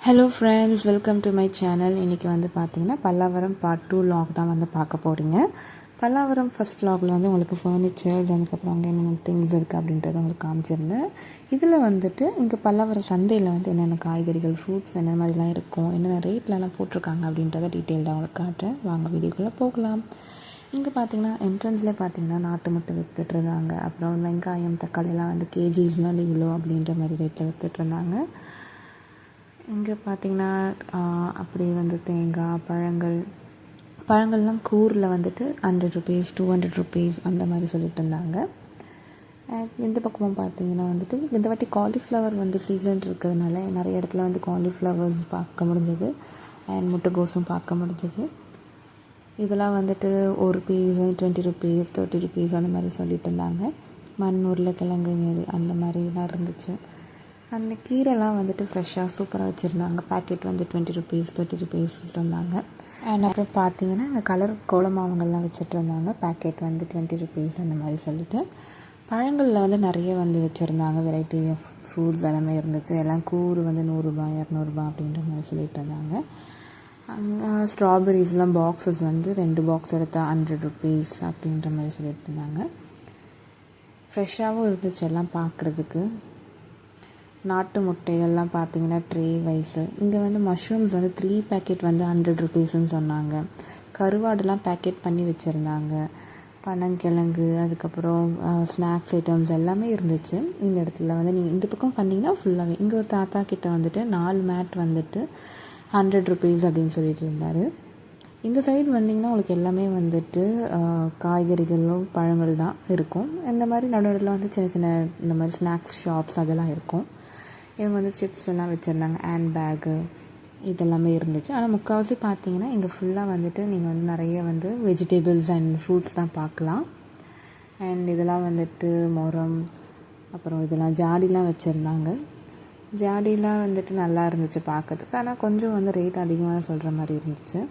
Hello friends, welcome to my channel. இன்றைக்கி வந்து பார்த்திங்கன்னா பல்லாவரம் பார்ட் 2 லாக் தான் வந்து பார்க்க போகிறீங்க. பல்லாவரம் ஃபஸ்ட் லாகில் வந்து உங்களுக்கு ஃபர்னிச்சர், அதுக்கப்புறம் அங்கே என்னென்ன திங்ஸ் இருக்குது அப்படின்றத உங்களுக்கு காமிச்சிருந்தேன். இதில் வந்துட்டு இங்கே பல்லாவரம் சந்தையில் வந்து என்னென்ன காய்கறிகள், ஃப்ரூட்ஸ் என்ன மாதிரிலாம் இருக்கும், என்னென்ன ரேட்லலாம் போட்டிருக்காங்க அப்படின்றத டீட்டெயில்டாக உங்களுக்கு காட்டுறேன். வாங்க வீடியோக்குள்ளே போகலாம். இங்கே பார்த்திங்கன்னா என்ட்ரன்ஸ்லேயே பார்த்திங்கன்னா நாட்டு முட்டை விற்றுட்ருந்தாங்க. அப்புறம் வெங்காயம், தக்காளிலாம் வந்து கேஜிஸ்லாம் வந்து இவ்வளோ அப்படின்ற மாதிரி ரேட்டில் விற்றுட்ருந்தாங்க. இங்கே பார்த்திங்கன்னா அப்படியே வந்து தேங்காய், பழங்கள்லாம் கூரில் வந்துட்டு 100 ருபீஸ், 200 ருபீஸ் அந்த மாதிரி சொல்லிட்டு இருந்தாங்க. இந்த பக்கமும் பார்த்திங்கன்னா வந்துட்டு இந்த வாட்டி காலிஃப்ளவர் வந்து சீசன் இருக்கிறதுனால நிறைய இடத்துல வந்து காலிஃப்ளவர்ஸ் பார்க்க முடிஞ்சது. அண்ட் முட்டைகோஸும் பார்க்க முடிஞ்சது. இதெல்லாம் வந்துட்டு ஒரு பீஸ் வந்து 20 ருபீஸ், 30 ருபீஸ் அந்த மாதிரி சொல்லிட்டு இருந்தாங்க. மண், உருளைக்கிழங்கு அந்த மாதிரிலாம் இருந்துச்சு. அந்த கீரைலாம் வந்துட்டு ஃப்ரெஷ்ஷாக சூப்பராக வச்சுருந்தாங்க. பேக்கெட் வந்து 20 ருபீஸ், 30 ருபீஸ் சொன்னாங்க. அண்ட் அப்புறம் பார்த்திங்கன்னா இந்த கலர் கோலமாவங்கள்லாம் வச்சுட்டு இருந்தாங்க. பேக்கெட் வந்து 20 ருபீஸ் அந்த மாதிரி சொல்லிட்டு. பழங்களில் வந்து நிறைய வந்து வச்சுருந்தாங்க. வெரைட்டி ஆஃப் ஃப்ரூட்ஸ் எல்லாமே இருந்துச்சு. எல்லாம் கூறு வந்து 100 ரூபா, 200 ரூபா அப்படின்ற மாதிரி சொல்லிட்டு இருந்தாங்க. அங்கே ஸ்ட்ராபெரிஸ்லாம் பாக்ஸஸ் வந்து 2 பாக்ஸ் எடுத்தால் 100 ருபீஸ் அப்படின்ற மாதிரி சொல்லிட்டு இருந்தாங்க. ஃப்ரெஷ்ஷாகவும் இருந்துச்சு எல்லாம் பார்க்குறதுக்கு. நாட்டு முட்டைகள்லாம் பார்த்திங்கன்னா ட்ரே வைஸு. இங்கே வந்து மஷ்ரூம்ஸ் வந்து 3 பேக்கெட் வந்து 100 ருபீஸ்ன்னு சொன்னாங்க. கருவாடுலாம் பேக்கெட் பண்ணி வச்சுருந்தாங்க. பனங்கிழங்கு, அதுக்கப்புறம் ஸ்நாக்ஸ் ஐட்டம்ஸ் எல்லாமே இருந்துச்சு. இந்த இடத்துல வந்து நீங்கள் இந்த பக்கம் பண்ணிங்கன்னா ஃபுல்லாகவே. இங்கே ஒரு தாத்தா கிட்டே வந்துட்டு 4 மேட் வந்துட்டு 100 ருபீஸ் அப்படின்னு சொல்லிட்டு இருந்தார். இந்த சைடு வந்திங்கன்னா உங்களுக்கு எல்லாமே வந்துட்டு காய்கறிகளும் பழங்கள் தான் இருக்கும். இந்த மாதிரி நடுவில் வந்து சின்ன சின்ன இந்த மாதிரி ஸ்நாக்ஸ் ஷாப்ஸ் அதெல்லாம் இருக்கும். இவங்க வந்து சிப்ஸ் எல்லாம் வச்சுருந்தாங்க. ஹேண்ட் பேக்கு இதெல்லாமே இருந்துச்சு. ஆனால் முக்கால்வாசி பார்த்தீங்கன்னா இங்கே ஃபுல்லாக வந்துட்டு நீங்கள் வந்து நிறைய வந்து வெஜிடபிள்ஸ் அண்ட் ஃப்ரூட்ஸ் தான் பார்க்கலாம். அண்ட் இதெல்லாம் வந்துட்டு மரம், அப்புறம் இதெல்லாம் ஜாடிலாம் வச்சுருந்தாங்க. ஜாடிலாம் வந்துட்டு நல்லா இருந்துச்சு பார்க்கறதுக்கு. ஆனால் கொஞ்சம் வந்து ரேட் அதிகமாக சொல்கிற மாதிரி இருந்துச்சு.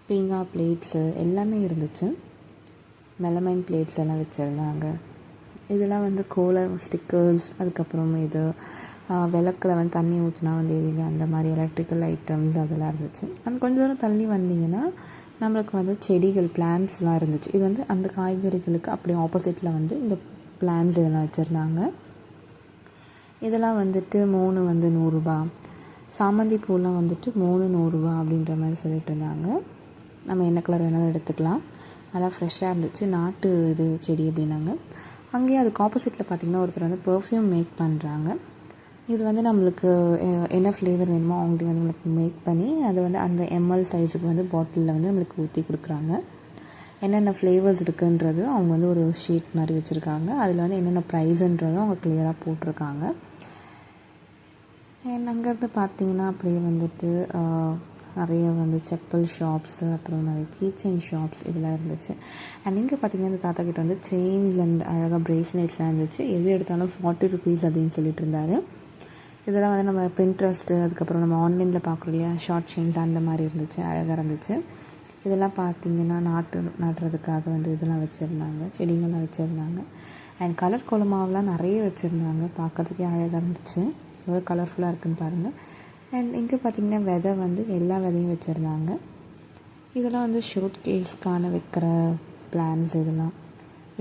பீங்கா பிளேட்ஸு எல்லாமே இருந்துச்சு. மெலமைன் பிளேட்ஸ் எல்லாம் வச்சுருந்தாங்க. இதெல்லாம் வந்து கோலர் ஸ்டிக்கர்ஸ், அதுக்கப்புறம் இது விளக்கில் வந்து தண்ணி ஊற்றினா வந்து எரியும் அந்த மாதிரி எலக்ட்ரிக்கல் ஐட்டம்ஸ் அதெல்லாம் இருந்துச்சு. அண்ட் கொஞ்சம் தூரம் தள்ளி வந்திங்கன்னா நம்மளுக்கு வந்து செடிகள், பிளான்ட்ஸ்லாம் இருந்துச்சு. இது வந்து அந்த காய்கறிகளுக்கு அப்படியே ஆப்போசிட்டில் வந்து இந்த பிளான்ட்ஸ் இதெல்லாம் வச்சுருந்தாங்க. இதெல்லாம் வந்துட்டு 3 வந்து 100 ரூபா. சாமந்தி பூலாம் வந்துட்டு 3 100 ரூபா அப்படின்ற மாதிரி சொல்லிட்டு இருந்தாங்க. நம்ம என்ன கலர் வேணாலும் எடுத்துக்கலாம். நல்லா ஃப்ரெஷ்ஷாக இருந்துச்சு. நாட்டு இது செடி அப்படின்னாங்க. அங்கேயே அதுக்கு ஆப்போசிட்டில் பார்த்திங்கன்னா ஒருத்தர் வந்து பர்ஃப்யூம் மேக் பண்ணுறாங்க. இது வந்து நம்மளுக்கு என்ன ஃப்ளேவர் வேணுமோ அவங்கள்ட்ட வந்து நம்மளுக்கு மேக் பண்ணி அதை வந்து அந்த ml சைஸுக்கு வந்து பாட்டிலில் வந்து நம்மளுக்கு ஊற்றி கொடுக்குறாங்க. என்னென்ன ஃப்ளேவர்ஸ் இருக்குன்றது அவங்க வந்து ஒரு ஷீட் மாதிரி வச்சுருக்காங்க. அதில் வந்து என்னென்ன ப்ரைஸுன்றதும் அவங்க கிளியராக போட்டிருக்காங்க. அங்கேருந்து பார்த்திங்கன்னா அப்படியே வந்துட்டு நிறைய வந்து செப்பல் ஷாப்ஸு, அப்புறம் நிறைய கீச்செயின் ஷாப்ஸ் இதெல்லாம் இருந்துச்சு. அண்ட் இங்கே பார்த்திங்கன்னா இந்த தாத்தா கிட்ட வந்து செயின்ஸ் அண்ட் அழகாக ப்ரேஸ்லெட்ஸ்லாம் இருந்துச்சு. எது எடுத்தாலும் 40 ருபீஸ் அப்படின்னு சொல்லிட்டு இருந்தார். இதெல்லாம் வந்து நம்ம பின்ட்ரெஸ்ட்டு, அதுக்கப்புறம் நம்ம ஆன்லைனில் பார்க்குறோம் இல்லையா, ஷார்ட் செயின்ஸ் அந்த மாதிரி இருந்துச்சு. அழகாக இருந்துச்சு. இதெல்லாம் பார்த்திங்கன்னா நடுறதுக்காக வந்து இதெல்லாம் வச்சுருந்தாங்க, செடிங்கள்லாம் வச்சுருந்தாங்க. அண்ட் கலர் கோலமாவெலாம் நிறைய வச்சுருந்தாங்க. பார்க்குறதுக்கே அழகாக இருந்துச்சு. எவ்வளோ கலர்ஃபுல்லாக இருக்குதுன்னு பாருங்கள். அண்ட் இங்கே பார்த்திங்கன்னா விதை வந்து எல்லா விதையும் வச்சுருந்தாங்க. இதெல்லாம் வந்து ஷூட் கேஸ்க்கான வைக்கிற பிளான்ஸ்.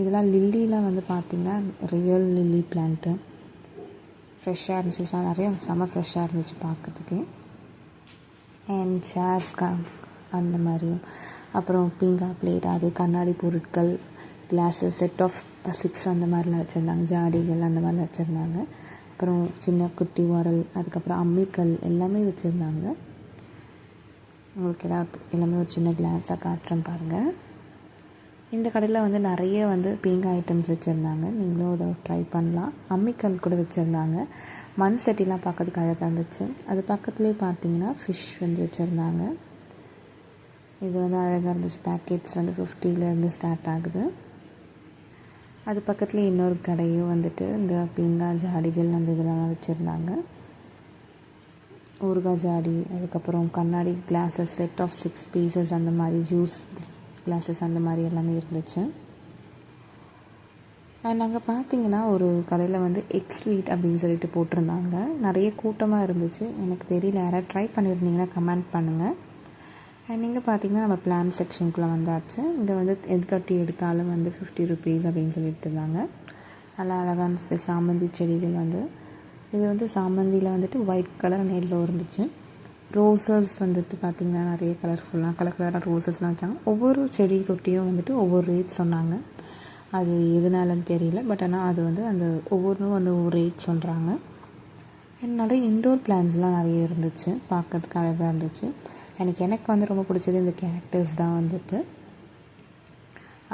இதெல்லாம் லில்லிலாம் வந்து பார்த்திங்கன்னா ரியல் லில்லி பிளான்ட்டு ஃப்ரெஷ்ஷாக இருந்துச்சு. நிறைய செம்ம ஃப்ரெஷ்ஷாக இருந்துச்சு பார்க்கறதுக்கு. அண்ட் சேர்ஸ்க்கா அந்த மாதிரியும், அப்புறம் பீங்கா பிளேட், அது கண்ணாடி பொருட்கள், கிளாஸஸ், செட் ஆஃப் 6 அந்த மாதிரிலாம் வச்சுருந்தாங்க. ஜாடிகள் அந்த மாதிரிலாம் வச்சுருந்தாங்க. அப்புறம் சின்ன குட்டி உரல், அதுக்கப்புறம் அம்மிக்கல் எல்லாமே வச்சுருந்தாங்க. உங்களுக்கு எல்லாமே ஒரு சின்ன கிளாஸாக காட்டுறேன் பாருங்கள். இந்த கடையில் வந்து நிறைய வந்து பீங்கா ஐட்டம்ஸ் வச்சுருந்தாங்க. நீங்களும் அதை ட்ரை பண்ணலாம். அம்மிக்கல் கூட வச்சுருந்தாங்க. மண் சட்டிலாம் பார்க்கறதுக்கு அழகாக இருந்துச்சு. அது பக்கத்துலேயே பார்த்தீங்கன்னா ஃபிஷ் வந்து வச்சுருந்தாங்க. இது வந்து அழகாக இருந்துச்சு. பேக்கெட்ஸ் வந்து 50லேருந்து ஸ்டார்ட் ஆகுது. அது பக்கத்துலேயே இன்னொரு கடையும் வந்துட்டு இந்த பீங்கா ஜாடிகள் அந்த இதெல்லாம் வச்சுருந்தாங்க. ஊறுகாய் ஜாடி, அதுக்கப்புறம் கண்ணாடி கிளாஸஸ், செட் ஆஃப் 6 பீசஸ் அந்த மாதிரி, ஜூஸ் கிளாஸஸ் அந்த மாதிரி எல்லாமே இருந்துச்சு. அண்ட் அங்கே பார்த்தீங்கன்னா ஒரு கடையில் வந்து எக் ஸ்வீட் அப்படின்னு சொல்லிட்டு போட்டிருந்தாங்க. நிறைய கூட்டமாக இருந்துச்சு. எனக்கு தெரியல, யாராவது ட்ரை பண்ணியிருந்தீங்கன்னா கமெண்ட் பண்ணுங்கள். அண்ட் இங்கே பார்த்தீங்கன்னா நம்ம பிளான் செக்ஷனுக்குள்ளே வந்தாச்சு. இங்கே வந்து எது கட்டி எடுத்தாலும் வந்து 50 ருபீஸ் அப்படின்னு சொல்லிட்டு இருந்தாங்க. நல்லா அழகாக இருந்துச்சு. சாமந்தி செடிகள் வந்து இது வந்து சாமந்தியில் வந்துட்டு ஒயிட் கலர் எல்லோ இருந்துச்சு. ரோசஸ் வந்துட்டு பார்த்திங்கன்னா நிறைய கலராக ரோசஸ்லாம் வச்சாங்க. ஒவ்வொரு செடி தொட்டியும் வந்துட்டு ஒவ்வொரு ரேட் சொன்னாங்க. அது எதனாலன்னு தெரியல, பட் ஆனால் அது வந்து அந்த ஒவ்வொன்றும் வந்து ஒவ்வொரு ரேட் சொல்கிறாங்க. நிறைய இன்டோர் பிளான்ஸ்லாம் நிறைய இருந்துச்சு, பார்க்கறதுக்கு அழகாக இருந்துச்சு. எனக்கு வந்து ரொம்ப பிடிச்சது இந்த கேக்டஸ் தான் வந்துட்டு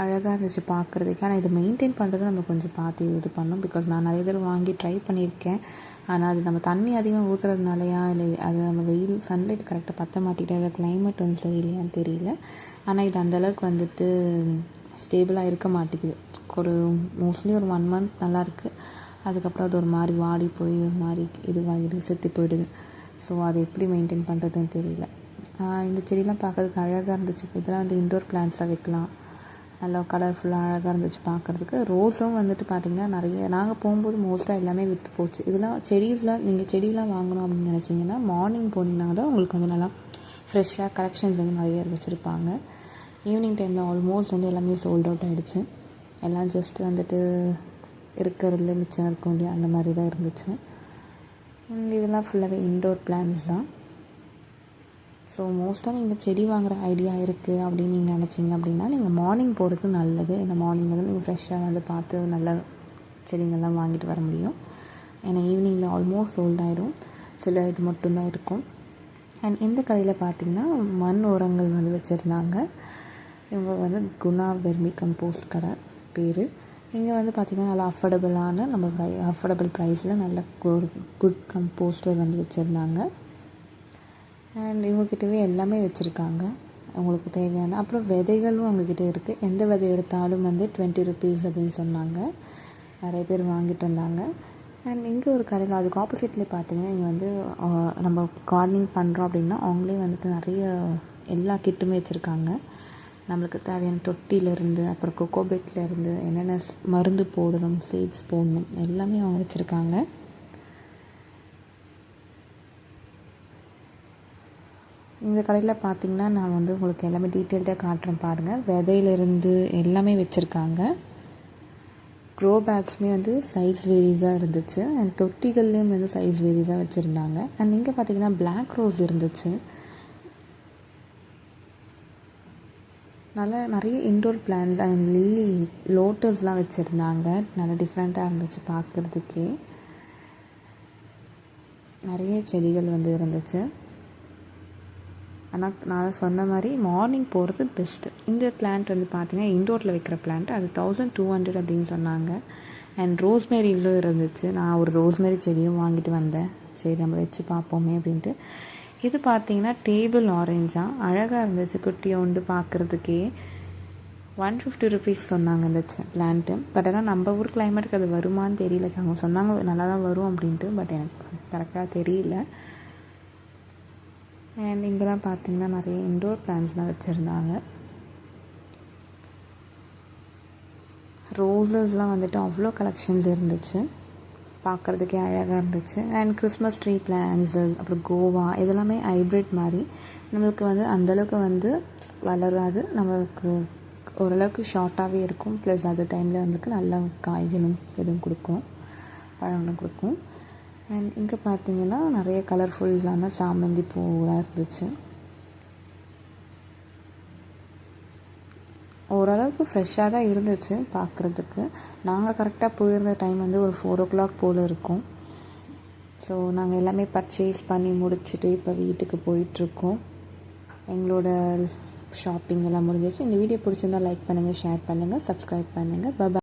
அழகாக இருந்துச்சு பார்க்குறதுக்கு. ஆனால் இதை மெயின்டைன் பண்ணுறது நம்ம கொஞ்சம் பார்த்து இது பண்ணோம். பிகாஸ் நான் நிறைய தடவை வாங்கி ட்ரை பண்ணியிருக்கேன். ஆனால் அது நம்ம தண்ணி அதிகமாக ஊற்றுறதுனாலையா இல்லை அது நம்ம வெயில் சன்லைட் கரெக்டாக பற்ற மாட்டிக்கிட்டா இல்லை கிளைமேட் வந்து சரியில்லையான்னு தெரியல. ஆனால் இது அந்தளவுக்கு வந்துட்டு ஸ்டேபிளாக இருக்க மாட்டேங்குது. ஒரு மோஸ்ட்லி ஒரு 1 month நல்லாயிருக்கு. அதுக்கப்புறம் அது ஒரு மாதிரி வாடி போய் ஒரு மாதிரி இதுவாகிடுது, செத்து போயிடுது. ஸோ அதை எப்படி மெயின்டைன் பண்ணுறதுன்னு தெரியல. இந்த செடியெலாம் பார்க்கறதுக்கு அழகாக இருந்துச்சு. இதெல்லாம் வந்து இன்டோர் பிளான்ட்ஸாக வைக்கலாம். நல்லா கலர்ஃபுல்லாக அழகாக இருந்துச்சு பார்க்குறதுக்கு. ரோஸும் வந்துட்டு பார்த்திங்கன்னா நிறைய நாங்கள் போகும்போது மோஸ்ட்டாக எல்லாமே விற்று போச்சு. இதெல்லாம் நீங்கள் செடியெலாம் வாங்கணும் அப்படின்னு நினச்சிங்கன்னா மார்னிங் போனீங்கன்னா தான் உங்களுக்கு வந்து நல்லா ஃப்ரெஷ்ஷாக கலெக்ஷன்ஸ் வந்து நிறைய வச்சுருப்பாங்க. ஈவினிங் டைமில் ஆல்மோஸ்ட் வந்து எல்லாமே சோல்ட் அவுட் ஆகிடுச்சு. எல்லாம் ஜஸ்ட் வந்துட்டு இருக்கிறதுல மிச்சம் இருக்கும் இல்லையா, அந்த மாதிரி தான் இருந்துச்சு. இதெல்லாம் ஃபுல்லாகவே இன்டோர் பிளான்ஸ் தான். ஸோ மோஸ்ட்டாக நீங்கள் செடி வாங்குகிற ஐடியா இருக்குது அப்படின்னு நீங்கள் நினச்சிங்க அப்படின்னா நீங்கள் மார்னிங் போகிறது நல்லது. ஏன்னா மார்னிங் வந்து நீங்கள் ஃப்ரெஷ்ஷாக வந்து பார்த்து நல்ல செடிங்கள்லாம் வாங்கிட்டு வர முடியும். ஏன்னா ஈவினிங்கில் ஆல்மோஸ்ட் சோல்ட் ஆகிடும். சில இது மட்டும்தான் இருக்கும். அண்ட் இந்த கடையில் பார்த்திங்கன்னா மண் உரங்கள் வந்து வச்சுருந்தாங்க. இவங்க வந்து குணா வெர்மி கம்போஸ்ட் கடை பேர். இங்கே வந்து பார்த்திங்கன்னா நல்லா அஃபோர்டபுள் ப்ரைஸில் நல்ல குட் கம்போஸ்டர் வந்து வச்சுருந்தாங்க. அண்ட் இவங்ககிட்டவே எல்லாமே வச்சுருக்காங்க அவங்களுக்கு தேவையான. அப்புறம் விதைகளும் அவங்கக்கிட்ட இருக்குது. எந்த விதை எடுத்தாலும் வந்து 20 ருபீஸ் அப்படின்னு சொன்னாங்க. நிறைய பேர் வாங்கிட்டு வந்தாங்க. அண்ட் இங்கே ஒரு கடையில் அதுக்கு ஆப்போசிட்லேயே பார்த்திங்கன்னா இங்கே வந்து நம்ம கார்டனிங் பண்ணுறோம் அப்படின்னா அவங்களே வந்துட்டு நிறைய எல்லா கிட்டுமே வச்சுருக்காங்க. நம்மளுக்கு தேவையான தொட்டியிலேருந்து அப்புறம் கொக்கோபெட்லேருந்து என்னென்ன மருந்து போடணும், சீட்ஸ் போடணும் எல்லாமே அவங்க வச்சுருக்காங்க. இந்த கடையில் பார்த்திங்கன்னா நான் வந்து உங்களுக்கு எல்லாமே டீட்டெயில்டாக காட்டுறேன் பாருங்கள். விதையிலேருந்து எல்லாமே வச்சுருக்காங்க. க்ரோ பேக்ஸுமே வந்து சைஸ் வேரிஸாக இருந்துச்சு. அண்ட் தொட்டிகள்லேயும் வந்து சைஸ் வேரிஸாக வச்சுருந்தாங்க. அண்ட் இங்கே பார்த்திங்கன்னா பிளாக் ரோஸ் இருந்துச்சு. நிறைய இன்டோர் பிளான்ஸ் அண்ட் லில்லி லோட்டஸ்லாம் வச்சுருந்தாங்க. நல்லா டிஃப்ரெண்ட்டாக இருந்துச்சு பார்க்குறதுக்கே. நிறைய செடிகள் வந்து இருந்துச்சு. ஆனால் நான் சொன்ன மாதிரி மார்னிங் போகிறது பெஸ்ட்டு. இந்த பிளான்ட் வந்து பார்த்திங்கன்னா இன்டோரில் வைக்கிற பிளான்ட். அது 1200 அப்படின்னு சொன்னாங்க. அண்ட் ரோஸ்மேரிஸும் இருந்துச்சு. நான் ஒரு ரோஸ்மேரி செடியும் வாங்கிட்டு வந்தேன். சரி நம்ம வச்சு பார்ப்போமே அப்படின்ட்டு. இது பார்த்திங்கன்னா டேபிள் ஆரஞ்சாக அழகாக இருந்துச்சு. குட்டியோண்டு பார்க்குறதுக்கே 150 ருபீஸ் சொன்னாங்க இந்த பிளான்ட்டு. பட் ஆனால் நம்ம ஊர் கிளைமேட்டுக்கு அது வருமானு தெரியல. அவங்க சொன்னாங்க நல்லா தான் வரும் அப்படின்ட்டு. பட் எனக்கு கரெக்டாக தெரியல. அண்ட் இங்கெல்லாம் பார்த்திங்கன்னா நிறைய இன்டோர் பிளான்ஸ் தான் வச்சுருந்தாங்க. ரோசஸ்லாம் வந்துட்டு அவ்வளோ கலெக்ஷன்ஸ் இருந்துச்சு. பார்க்குறதுக்கே அழகாக இருந்துச்சு. அண்ட் கிறிஸ்மஸ் ட்ரீ பிளான்ஸு அப்புறம் கோவா இதெல்லாமே ஹைப்ரிட் மாதிரி. நம்மளுக்கு வந்து அந்தளவுக்கு வந்து வளராது. நம்மளுக்கு ஓரளவுக்கு ஷார்ட்டாகவே இருக்கும். ப்ளஸ் அது டைமில் வந்துட்டு நல்லா காய்களும் எதுவும் கொடுக்கும், பழங்களும் கொடுக்கும். அண்ட் இங்கே பார்த்திங்கன்னா நிறைய கலர்ஃபுல்லான சாமந்தி பூவெலாம் இருந்துச்சு. ஓரளவுக்கு ஃப்ரெஷ்ஷாக தான் இருந்துச்சு பார்க்குறதுக்கு. நாங்கள் கரெக்டாக போயிருந்த டைம் வந்து ஒரு 4 o'clock போல் இருக்கும். ஸோ நாங்கள் எல்லாமே பர்ச்சேஸ் பண்ணி முடிச்சுட்டு இப்போ வீட்டுக்கு போயிட்டுருக்கோம். எங்களோட ஷாப்பிங் எல்லாம் முடிஞ்சிச்சு. இந்த வீடியோ பிடிச்சிருந்தால் லைக் பண்ணுங்கள், ஷேர் பண்ணுங்கள், சப்ஸ்கிரைப் பண்ணுங்கள். பாய்.